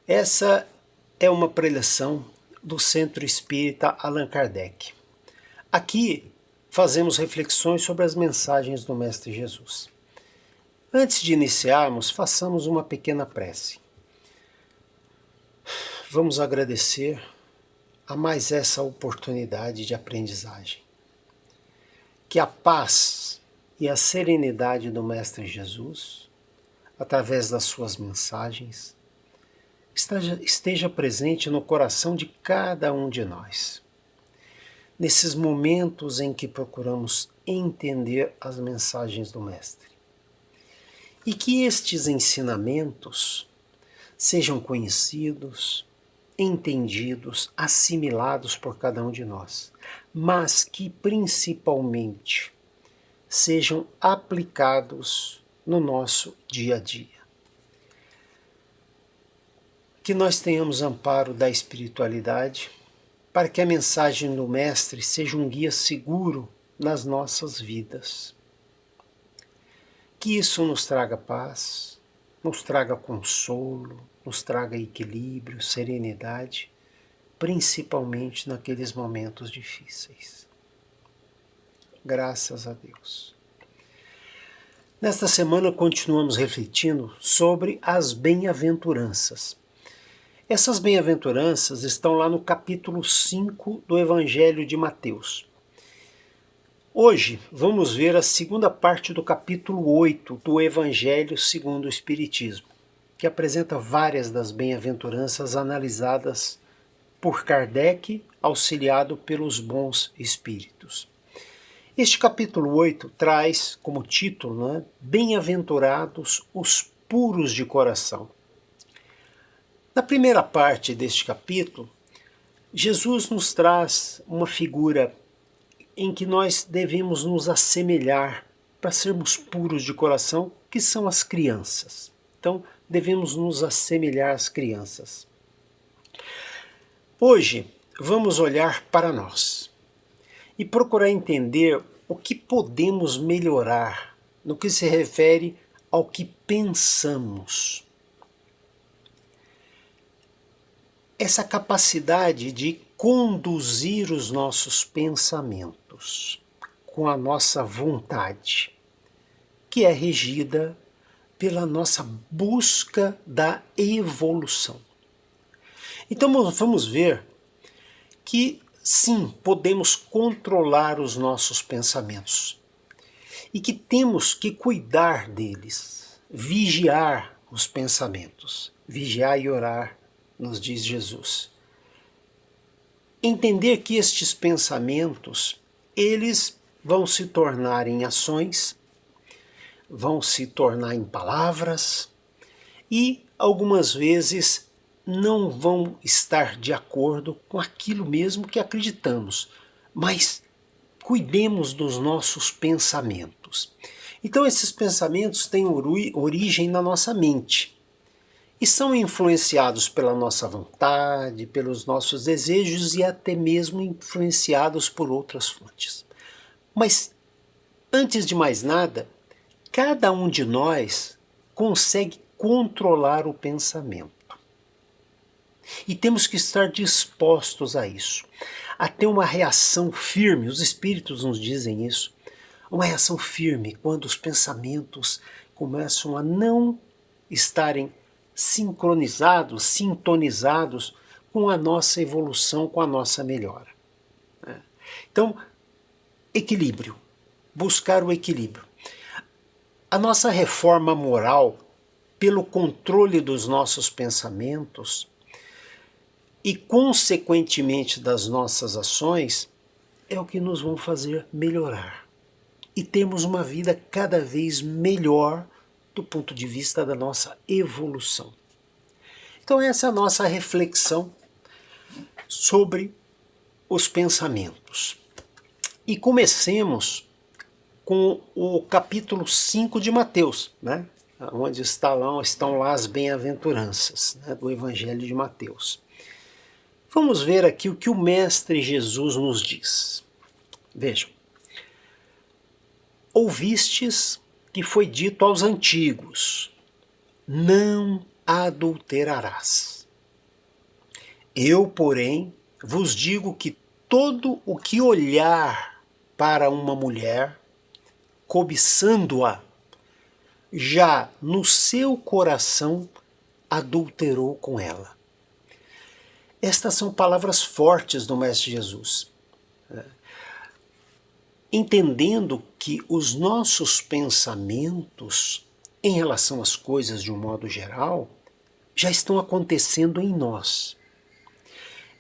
Essa é uma preleção do Centro Espírita Allan Kardec. Aqui fazemos reflexões sobre as mensagens do Mestre Jesus. Antes de iniciarmos, façamos uma pequena prece. Vamos agradecer a mais essa oportunidade de aprendizagem. Que a paz e a serenidade do Mestre Jesus, através das suas mensagens, esteja presente no coração de cada um de nós. Nesses momentos em que procuramos entender as mensagens do Mestre. E que estes ensinamentos sejam conhecidos, entendidos, assimilados por cada um de nós, mas que principalmente sejam aplicados no nosso dia a dia. Que nós tenhamos amparo da espiritualidade, para que a mensagem do Mestre seja um guia seguro nas nossas vidas. Que isso nos traga paz, nos traga consolo, nos traga equilíbrio, serenidade, principalmente naqueles momentos difíceis. Graças a Deus. Nesta semana continuamos refletindo sobre as bem-aventuranças. Essas bem-aventuranças estão lá no capítulo 5 do Evangelho de Mateus. Hoje vamos ver a segunda parte do capítulo 8 do Evangelho segundo o Espiritismo, que apresenta várias das bem-aventuranças analisadas por Kardec, auxiliado pelos bons espíritos. Este capítulo 8 traz como título, Bem-aventurados os puros de coração. Na primeira parte deste capítulo, Jesus nos traz uma figura em que nós devemos nos assemelhar para sermos puros de coração, que são as crianças. Então, devemos nos assemelhar às crianças. Hoje, vamos olhar para nós e procurar entender o que podemos melhorar no que se refere ao que pensamos. Essa capacidade de conduzir os nossos pensamentos com a nossa vontade, que é regida pela nossa busca da evolução. Então vamos ver que sim, podemos controlar os nossos pensamentos e que temos que cuidar deles, vigiar os pensamentos, vigiar e orar, nos diz Jesus. Entender que estes pensamentos, eles vão se tornar em ações, vão se tornar em palavras e algumas vezes não vão estar de acordo com aquilo mesmo que acreditamos, mas cuidemos dos nossos pensamentos. Então esses pensamentos têm origem na nossa mente. E são influenciados pela nossa vontade, pelos nossos desejos e até mesmo influenciados por outras fontes. Mas, antes de mais nada, cada um de nós consegue controlar o pensamento. E temos que estar dispostos a isso, a ter uma reação firme, os espíritos nos dizem isso, uma reação firme quando os pensamentos começam a não estarem sincronizados, sintonizados com a nossa evolução, com a nossa melhora. Então, equilíbrio, buscar o equilíbrio. A nossa reforma moral, pelo controle dos nossos pensamentos e, consequentemente, das nossas ações, é o que nos vão fazer melhorar e termos uma vida cada vez melhor do ponto de vista da nossa evolução. Então essa é a nossa reflexão sobre os pensamentos. E comecemos com o capítulo 5 de Mateus, onde estão lá as bem-aventuranças, do Evangelho de Mateus. Vamos ver aqui o que o Mestre Jesus nos diz. Vejam. Ouvistes que foi dito aos antigos, não adulterarás. Eu, porém, vos digo que todo o que olhar para uma mulher, cobiçando-a, já no seu coração adulterou com ela. Estas são palavras fortes do Mestre Jesus. Entendendo que os nossos pensamentos em relação às coisas de um modo geral já estão acontecendo em nós.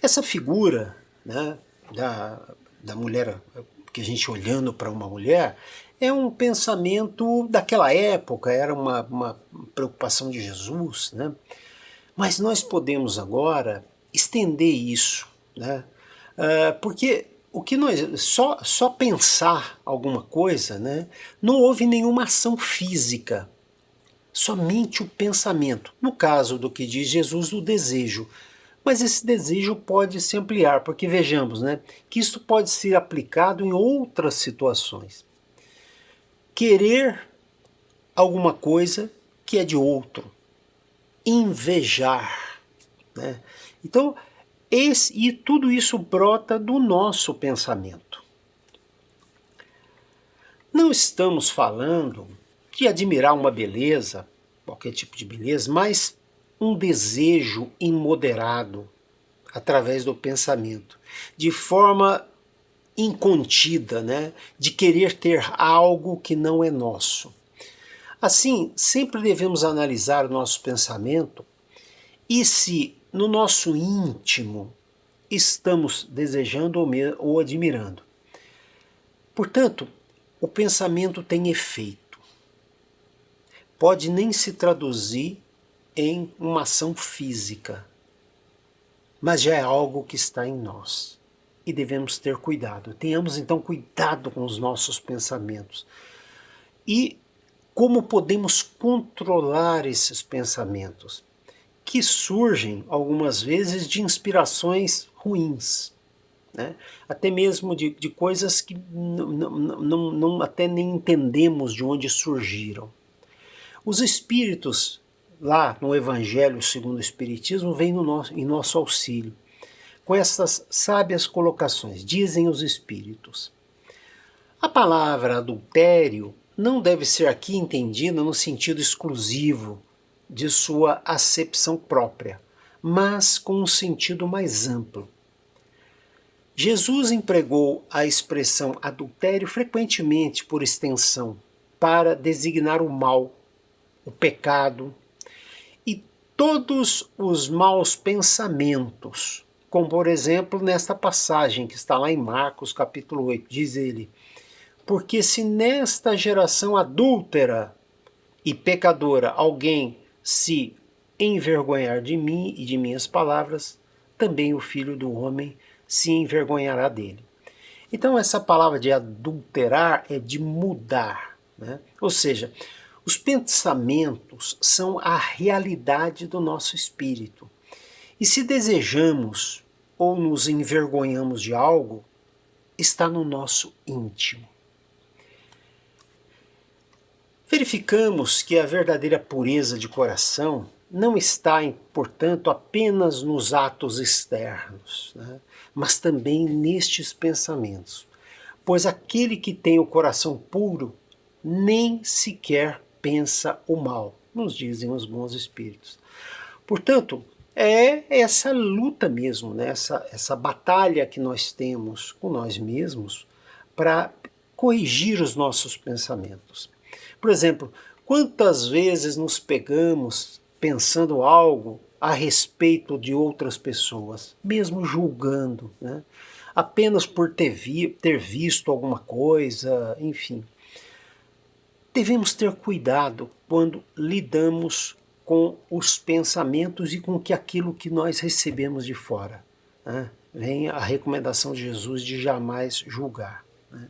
Essa figura, né, da mulher, que a gente olhando para uma mulher, é um pensamento daquela época, era uma preocupação de Jesus, né? Mas nós podemos agora estender isso, né? Porque o que nós só pensar alguma coisa, né, não houve nenhuma ação física, somente o pensamento. No caso do que diz Jesus, o desejo. Mas esse desejo pode se ampliar, porque vejamos, né, que isso pode ser aplicado em outras situações. Querer alguma coisa que é de outro, invejar, né? Então, e tudo isso brota do nosso pensamento. Não estamos falando de admirar uma beleza, qualquer tipo de beleza, mas um desejo imoderado através do pensamento, de forma incontida, né, de querer ter algo que não é nosso. Assim, sempre devemos analisar o nosso pensamento e se no nosso íntimo estamos desejando ou admirando. Portanto, o pensamento tem efeito. Pode nem se traduzir em uma ação física, mas já é algo que está em nós. E devemos ter cuidado. Tenhamos então cuidado com os nossos pensamentos. E como podemos controlar esses pensamentos? Que surgem algumas vezes de inspirações ruins, né? Até mesmo de coisas que não até nem entendemos de onde surgiram. Os espíritos, lá no Evangelho segundo o Espiritismo, vêm em nosso auxílio, com essas sábias colocações. Dizem os espíritos: a palavra adultério não deve ser aqui entendida no sentido exclusivo de sua acepção própria, mas com um sentido mais amplo. Jesus empregou a expressão adultério frequentemente por extensão, para designar o mal, o pecado e todos os maus pensamentos, como por exemplo nesta passagem que está lá em Marcos capítulo 8, diz ele: porque se nesta geração adúltera e pecadora alguém se envergonhar de mim e de minhas palavras, também o Filho do Homem se envergonhará dele. Então essa palavra de adulterar é de mudar, né? Ou seja, os pensamentos são a realidade do nosso espírito. E se desejamos ou nos envergonhamos de algo, está no nosso íntimo. Verificamos que a verdadeira pureza de coração não está, portanto, apenas nos atos externos, né, mas também nestes pensamentos. Pois aquele que tem o coração puro nem sequer pensa o mal, nos dizem os bons espíritos. Portanto, é essa luta mesmo, né, essa batalha que nós temos com nós mesmos para corrigir os nossos pensamentos. Por exemplo, quantas vezes nos pegamos pensando algo a respeito de outras pessoas, mesmo julgando, né? Apenas por ter visto alguma coisa, enfim. Devemos ter cuidado quando lidamos com os pensamentos e com aquilo que nós recebemos de fora, né? Vem a recomendação de Jesus de jamais julgar, né?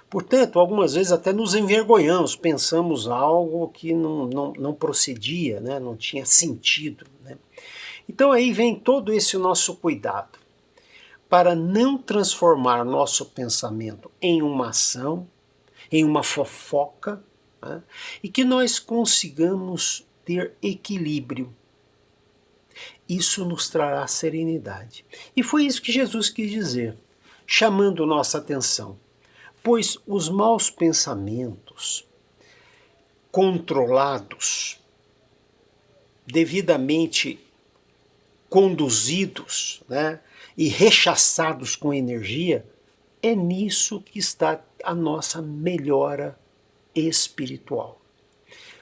Portanto, algumas vezes até nos envergonhamos, pensamos algo que não procedia, né? Não tinha sentido, né? Então aí vem todo esse nosso cuidado para não transformar nosso pensamento em uma ação, em uma fofoca, né? E que nós consigamos ter equilíbrio. Isso nos trará serenidade. E foi isso que Jesus quis dizer, chamando nossa atenção. Pois os maus pensamentos controlados, devidamente conduzidos, né, e rechaçados com energia, é nisso que está a nossa melhora espiritual.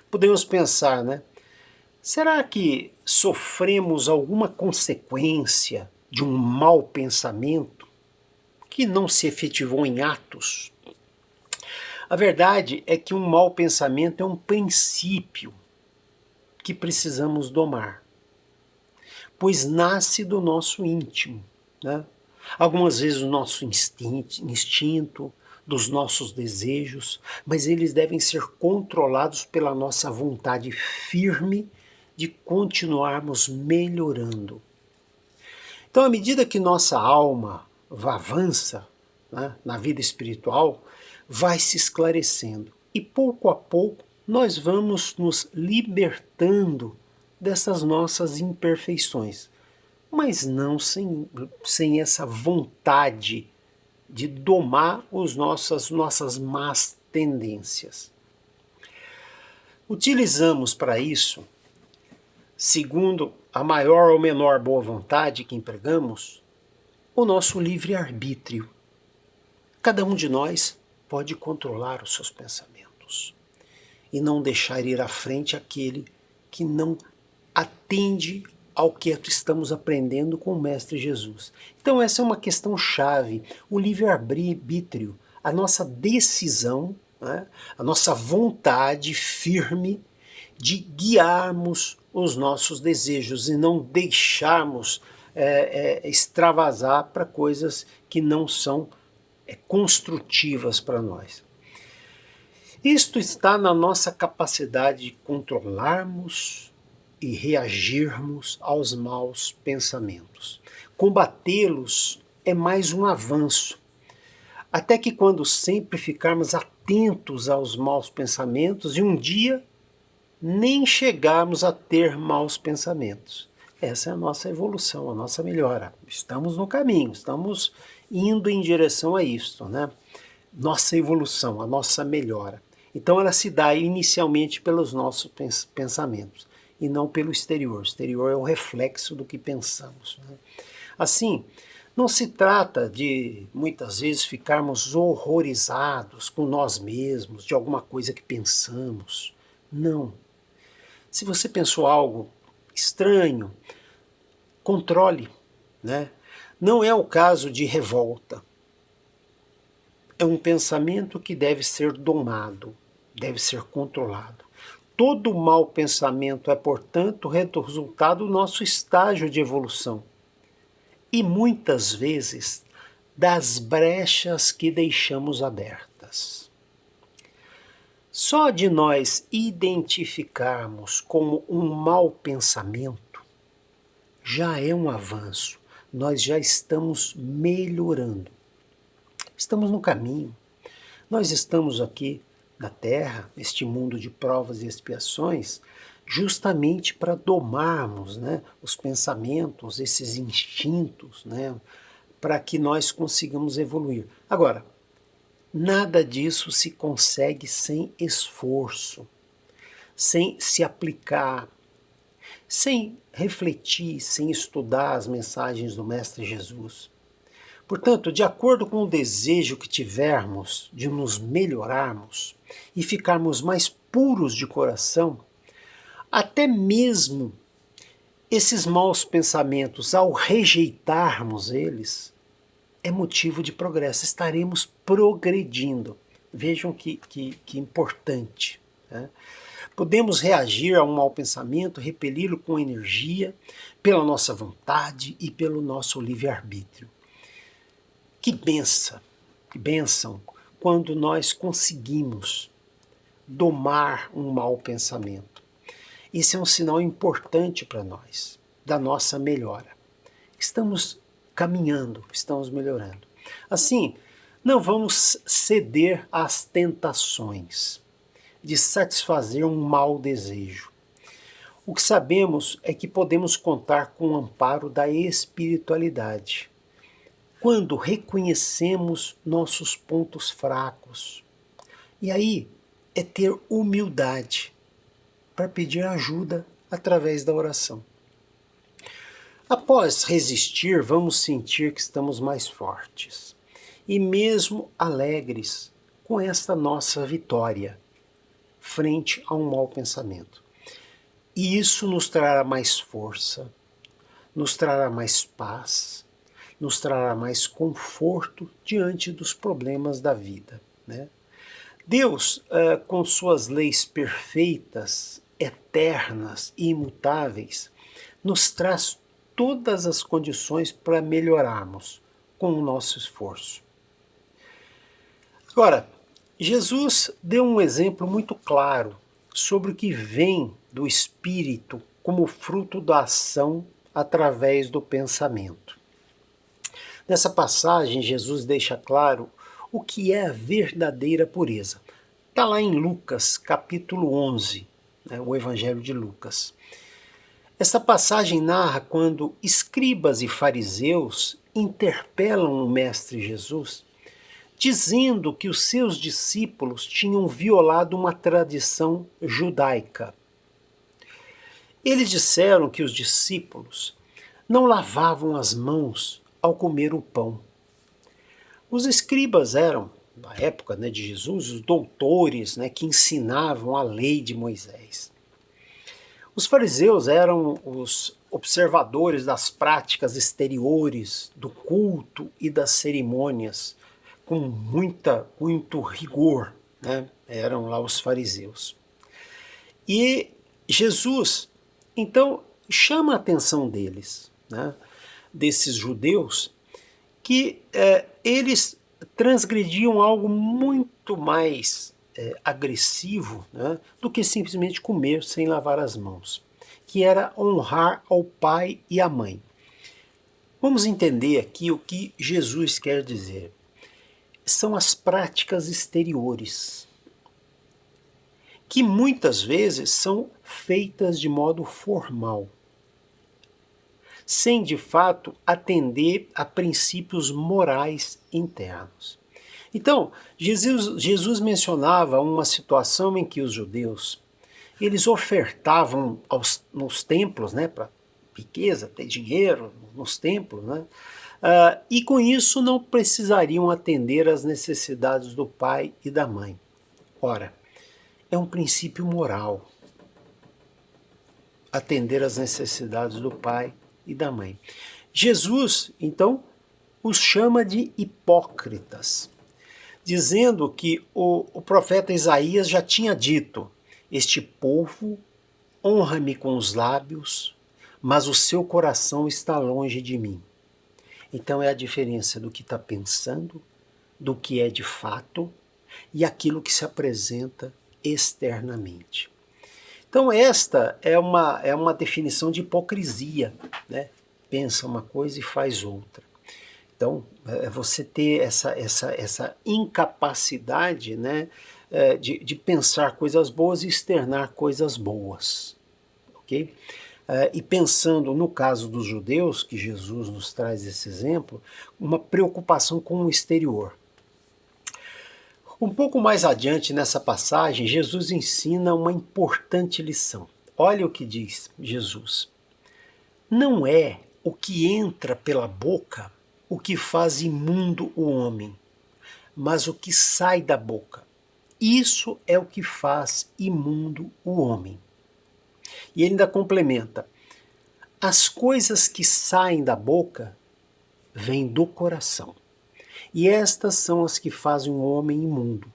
Podemos pensar, né? Será que sofremos alguma consequência de um mau pensamento que não se efetivou em atos? A verdade é que um mau pensamento é um princípio que precisamos domar, pois nasce do nosso íntimo, né? Algumas vezes do nosso instinto, dos nossos desejos, mas eles devem ser controlados pela nossa vontade firme de continuarmos melhorando. Então, à medida que nossa alma avança, né, na vida espiritual, vai se esclarecendo e pouco a pouco nós vamos nos libertando dessas nossas imperfeições, mas não sem essa vontade de domar nossas más tendências. Utilizamos para isso, segundo a maior ou menor boa vontade que empregamos, o nosso livre-arbítrio. Cada um de nós pode controlar os seus pensamentos e não deixar ir à frente aquele que não atende ao que estamos aprendendo com o Mestre Jesus. Então essa é uma questão chave, o livre-arbítrio, a nossa decisão, né, a nossa vontade firme de guiarmos os nossos desejos e não deixarmos extravasar para coisas que não são construtivas para nós. Isto está na nossa capacidade de controlarmos e reagirmos aos maus pensamentos. Combatê-los é mais um avanço, até que quando sempre ficarmos atentos aos maus pensamentos e um dia nem chegarmos a ter maus pensamentos. Essa é a nossa evolução, a nossa melhora. Estamos no caminho, estamos indo em direção a isto, né? Nossa evolução, a nossa melhora. Então ela se dá inicialmente pelos nossos pensamentos e não pelo exterior. O exterior é o reflexo do que pensamos, né? Assim, não se trata de, muitas vezes, ficarmos horrorizados com nós mesmos, de alguma coisa que pensamos. Não. Se você pensou algo estranho, controle, né? Não é o caso de revolta. É um pensamento que deve ser domado, deve ser controlado. Todo mau pensamento é, portanto, resultado do nosso estágio de evolução. E muitas vezes das brechas que deixamos abertas. Só de nós identificarmos como um mau pensamento já é um avanço. Nós já estamos melhorando. Estamos no caminho. Nós estamos aqui na Terra, neste mundo de provas e expiações, justamente para domarmos, né, os pensamentos, esses instintos, né, para que nós consigamos evoluir. Agora, nada disso se consegue sem esforço, sem se aplicar, sem refletir, sem estudar as mensagens do Mestre Jesus. Portanto, de acordo com o desejo que tivermos de nos melhorarmos e ficarmos mais puros de coração, até mesmo esses maus pensamentos, ao rejeitarmos eles, é motivo de progresso, estaremos progredindo. Vejam que importante, né? Podemos reagir a um mau pensamento, repeli-lo com energia, pela nossa vontade e pelo nosso livre-arbítrio. Que bênção quando nós conseguimos domar um mau pensamento. Esse é um sinal importante para nós, da nossa melhora. Estamos caminhando, estamos melhorando. Assim, não vamos ceder às tentações de satisfazer um mau desejo, O que sabemos é que podemos contar com o amparo da espiritualidade, quando reconhecemos nossos pontos fracos. E aí é ter humildade para pedir ajuda através da oração. Após resistir, vamos sentir que estamos mais fortes e mesmo alegres com esta nossa vitória frente a um mau pensamento. E isso nos trará mais força, nos trará mais paz, nos trará mais conforto diante dos problemas da vida, né? Deus, com suas leis perfeitas, eternas e imutáveis, nos traz todas as condições para melhorarmos com o nosso esforço. Agora, Jesus deu um exemplo muito claro sobre o que vem do Espírito como fruto da ação através do pensamento. Nessa passagem, Jesus deixa claro o que é a verdadeira pureza. Está lá em Lucas, capítulo 11, né, o Evangelho de Lucas. Essa passagem narra quando escribas e fariseus interpelam o Mestre Jesus, dizendo que os seus discípulos tinham violado uma tradição judaica. Eles disseram que os discípulos não lavavam as mãos ao comer o pão. Os escribas eram, na época, né, de Jesus, os doutores, né, que ensinavam a lei de Moisés. Os fariseus eram os observadores das práticas exteriores, do culto e das cerimônias, com muito rigor, né? Eram lá os fariseus. E Jesus, então, chama a atenção deles, né? Desses judeus, que eles transgrediam algo muito mais agressivo, né, do que simplesmente comer sem lavar as mãos, que era honrar ao pai e à mãe. Vamos entender aqui o que Jesus quer dizer. São as práticas exteriores, que muitas vezes são feitas de modo formal, sem de fato atender a princípios morais internos. Então, Jesus mencionava uma situação em que os judeus, eles ofertavam nos templos, né, para riqueza, ter dinheiro nos templos, né, e com isso não precisariam atender às necessidades do pai e da mãe. Ora, é um princípio moral atender às necessidades do pai e da mãe. Jesus, então, os chama de hipócritas, dizendo que o profeta Isaías já tinha dito: este povo honra-me com os lábios, mas o seu coração está longe de mim. Então é a diferença do que está pensando, do que é de fato e aquilo que se apresenta externamente. Então esta é uma definição de hipocrisia, né? Pensa uma coisa e faz outra. Então, é você ter essa incapacidade, né, de pensar coisas boas e externar coisas boas. Ok? E pensando no caso dos judeus, que Jesus nos traz esse exemplo, uma preocupação com o exterior. Um pouco mais adiante nessa passagem, Jesus ensina uma importante lição. Olha o que diz Jesus. Não é o que entra pela boca o que faz imundo o homem, mas o que sai da boca. Isso é o que faz imundo o homem. E ele ainda complementa: as coisas que saem da boca vêm do coração. E estas são as que fazem o homem imundo,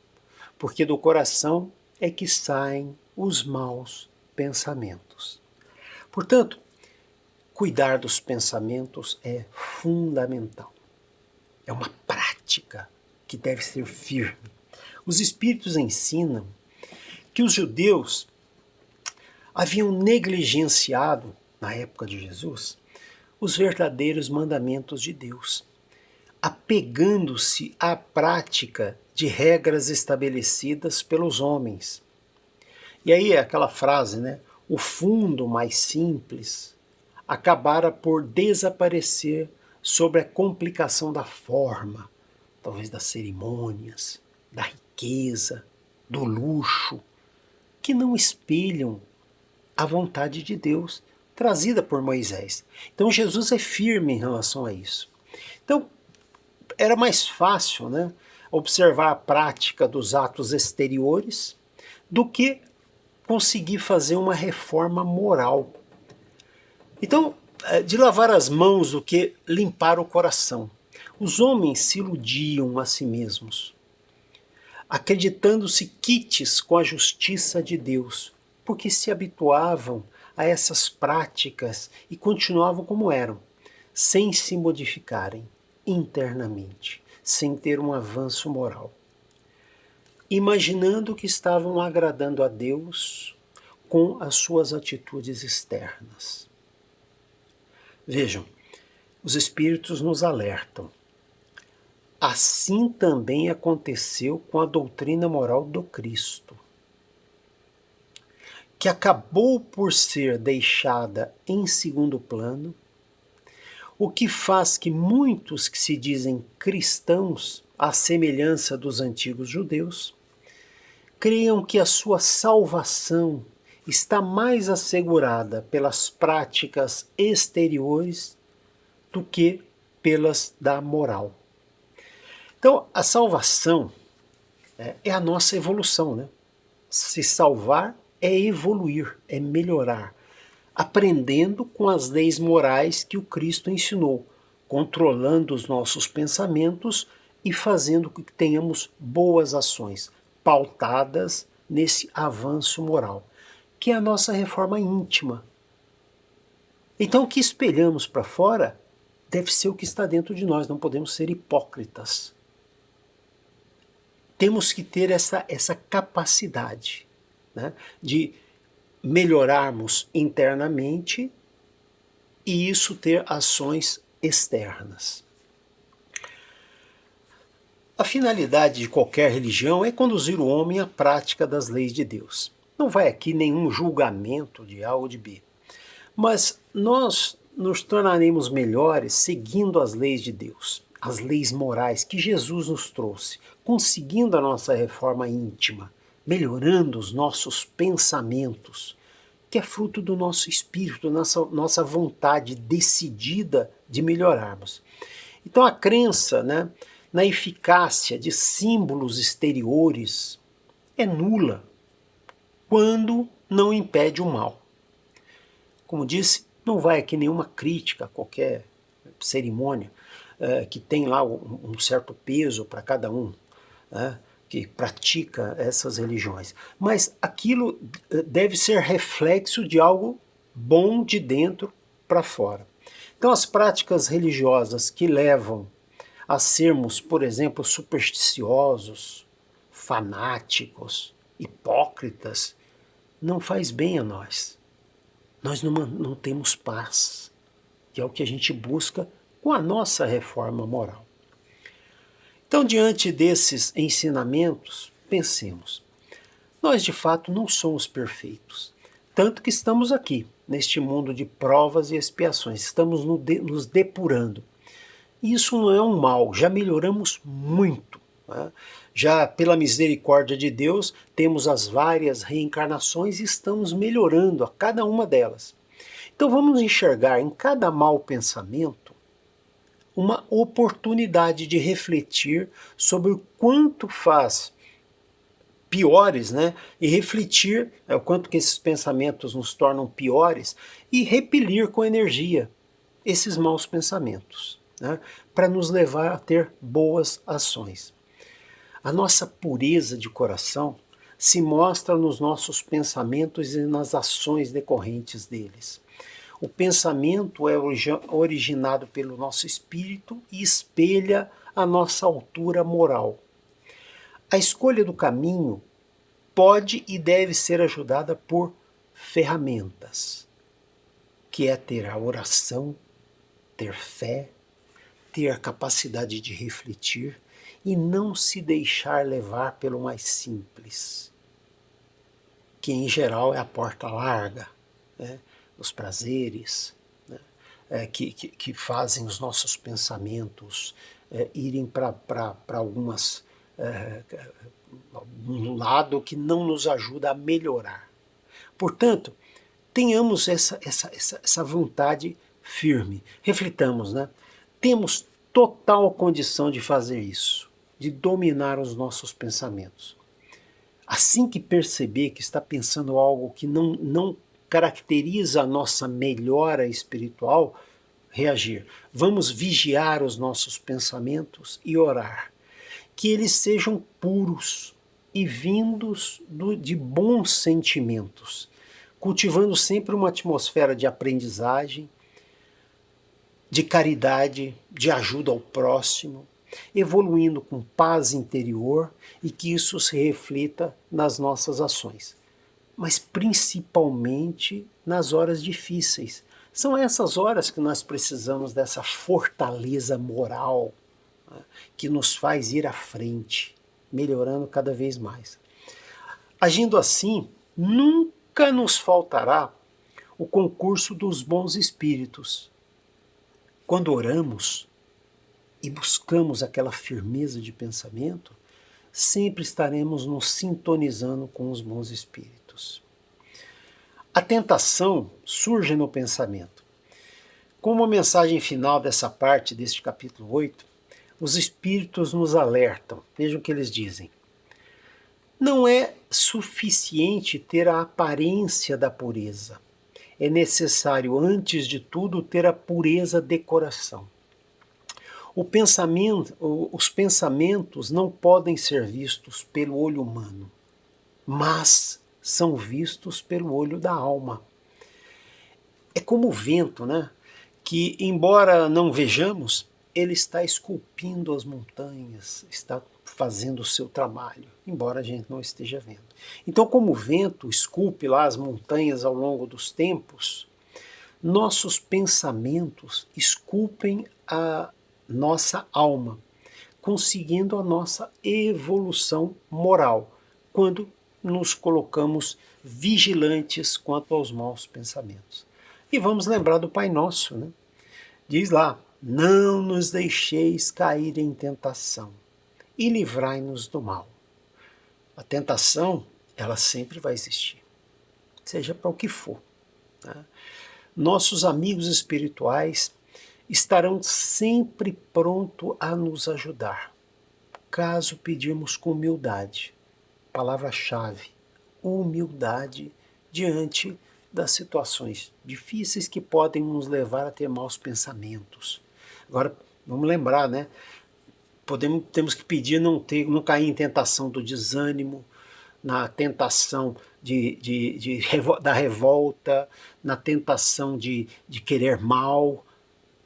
porque do coração é que saem os maus pensamentos. Portanto, cuidar dos pensamentos é fundamental. É uma prática que deve ser firme. Os espíritos ensinam que os judeus haviam negligenciado, na época de Jesus, os verdadeiros mandamentos de Deus, apegando-se à prática de regras estabelecidas pelos homens. E aí é aquela frase, né? o fundo mais simples acabara por desaparecer sobre a complicação da forma, talvez das cerimônias, da riqueza, do luxo, que não espelham a vontade de Deus trazida por Moisés. Então Jesus é firme em relação a isso. Então era mais fácil, né, observar a prática dos atos exteriores do que conseguir fazer uma reforma moral. Então, de lavar as mãos do que limpar o coração. Os homens se iludiam a si mesmos, acreditando-se quites com a justiça de Deus, porque se habituavam a essas práticas e continuavam como eram, sem se modificarem internamente, sem ter um avanço moral, imaginando que estavam agradando a Deus com as suas atitudes externas. Vejam, os Espíritos nos alertam. Assim também aconteceu com a doutrina moral do Cristo, que acabou por ser deixada em segundo plano, o que faz que muitos que se dizem cristãos, à semelhança dos antigos judeus, creiam que a sua salvação está mais assegurada pelas práticas exteriores do que pelas da moral. Então, a salvação é a nossa evolução, né? Se salvar é evoluir, é melhorar, aprendendo com as leis morais que o Cristo ensinou, controlando os nossos pensamentos e fazendo com que tenhamos boas ações, pautadas nesse avanço moral, que é a nossa reforma íntima. Então, o que espelhamos para fora deve ser o que está dentro de nós, não podemos ser hipócritas. Temos que ter essa capacidade, né, de melhorarmos internamente e isso ter ações externas. A finalidade de qualquer religião é conduzir o homem à prática das leis de Deus. Não vai aqui nenhum julgamento de A ou de B, mas nós nos tornaremos melhores seguindo as leis de Deus, as leis morais que Jesus nos trouxe, conseguindo a nossa reforma íntima, melhorando os nossos pensamentos, que é fruto do nosso espírito, nossa vontade decidida de melhorarmos. Então a crença, né, na eficácia de símbolos exteriores é nula quando não impede o mal. Como disse, não vai aqui nenhuma crítica a qualquer cerimônia que tem lá um certo peso para cada um, né, que pratica essas religiões. Mas aquilo deve ser reflexo de algo bom de dentro para fora. Então as práticas religiosas que levam a sermos, por exemplo, supersticiosos, fanáticos, hipócritas, não faz bem a nós. Nós não temos paz, que é o que a gente busca com a nossa reforma moral. Então, diante desses ensinamentos, pensemos, nós de fato não somos perfeitos, tanto que estamos aqui, neste mundo de provas e expiações, estamos nos depurando. Isso não é um mal, já melhoramos muito, né? Já pela misericórdia de Deus, temos as várias reencarnações e estamos melhorando a cada uma delas. Então vamos enxergar em cada mau pensamento uma oportunidade de refletir sobre o quanto faz piores, né? E refletir o quanto que esses pensamentos nos tornam piores e repelir com energia esses maus pensamentos, né? Para nos levar a ter boas ações. A nossa pureza de coração se mostra nos nossos pensamentos e nas ações decorrentes deles. O pensamento é originado pelo nosso espírito e espelha a nossa altura moral. A escolha do caminho pode e deve ser ajudada por ferramentas, que é ter a oração, ter fé, ter a capacidade de refletir e não se deixar levar pelo mais simples, que em geral é a porta larga, né, dos prazeres, né, que fazem os nossos pensamentos irem para algumas um lado que não nos ajuda a melhorar. Portanto, tenhamos essa vontade firme. Reflitamos, né? Temos total condição de fazer isso, de dominar os nossos pensamentos. Assim que perceber que está pensando algo que não caracteriza a nossa melhora espiritual, reagir. Vamos vigiar os nossos pensamentos e orar. Que eles sejam puros e vindos de bons sentimentos, cultivando sempre uma atmosfera de aprendizagem, de caridade, de ajuda ao próximo, evoluindo com paz interior e que isso se reflita nas nossas ações. Mas principalmente nas horas difíceis. São essas horas que nós precisamos dessa fortaleza moral, né, que nos faz ir à frente, melhorando cada vez mais. Agindo assim, nunca nos faltará o concurso dos bons espíritos. Quando oramos e buscamos aquela firmeza de pensamento, sempre estaremos nos sintonizando com os bons espíritos. A tentação surge no pensamento. Como mensagem final dessa parte, deste capítulo 8, os espíritos nos alertam. Vejam o que eles dizem. Não é suficiente ter a aparência da pureza. É necessário, antes de tudo, ter a pureza de coração. Os pensamentos não podem ser vistos pelo olho humano, mas são vistos pelo olho da alma. É como o vento, né? Que, embora não vejamos, ele está esculpindo as montanhas, está fazendo o seu trabalho, embora a gente não esteja vendo. Então, como o vento esculpe lá as montanhas ao longo dos tempos, nossos pensamentos esculpem a nossa alma, conseguindo a nossa evolução moral, quando nos colocamos vigilantes quanto aos maus pensamentos. E vamos lembrar do Pai Nosso, né? Diz lá, não nos deixeis cair em tentação e livrai-nos do mal. A tentação, ela sempre vai existir, seja para o que for. Tá? Nossos amigos espirituais estarão sempre prontos a nos ajudar, caso pedirmos com humildade. Palavra-chave, humildade diante das situações difíceis que podem nos levar a ter maus pensamentos. Agora, vamos lembrar, né? Temos que pedir não cair em tentação do desânimo, na tentação da revolta, na tentação de querer mal.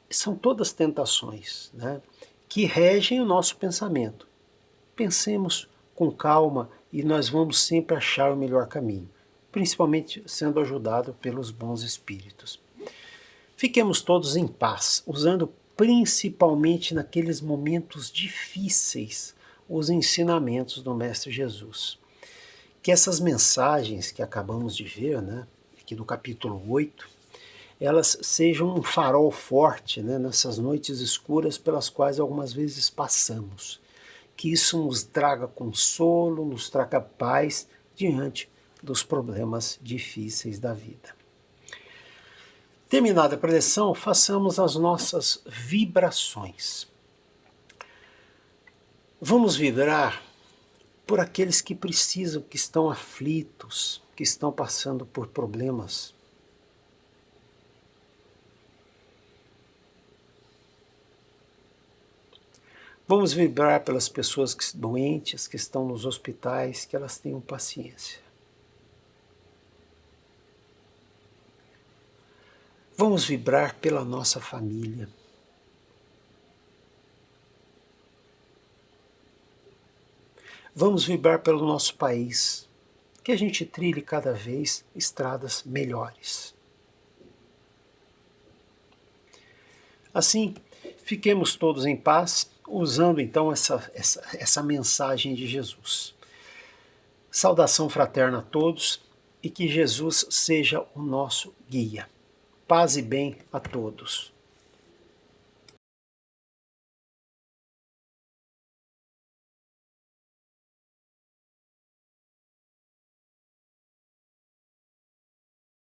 São todas tentações, né, que regem o nosso pensamento. Pensemos com calma e nós vamos sempre achar o melhor caminho, principalmente sendo ajudado pelos bons espíritos. Fiquemos todos em paz, usando principalmente naqueles momentos difíceis os ensinamentos do Mestre Jesus. Que essas mensagens que acabamos de ver, né, aqui do capítulo 8, elas sejam um farol forte, né, nessas noites escuras pelas quais algumas vezes passamos. Que isso nos traga consolo, nos traga paz diante dos problemas difíceis da vida. Terminada a preleção, façamos as nossas vibrações. Vamos vibrar por aqueles que precisam, que estão aflitos, que estão passando por problemas. Vamos vibrar pelas pessoas doentes que estão nos hospitais, que elas tenham paciência. Vamos vibrar pela nossa família. Vamos vibrar pelo nosso país, que a gente trilhe cada vez estradas melhores. Assim, fiquemos todos em paz, usando então essa mensagem de Jesus. Saudação fraterna a todos e que Jesus seja o nosso guia. Paz e bem a todos.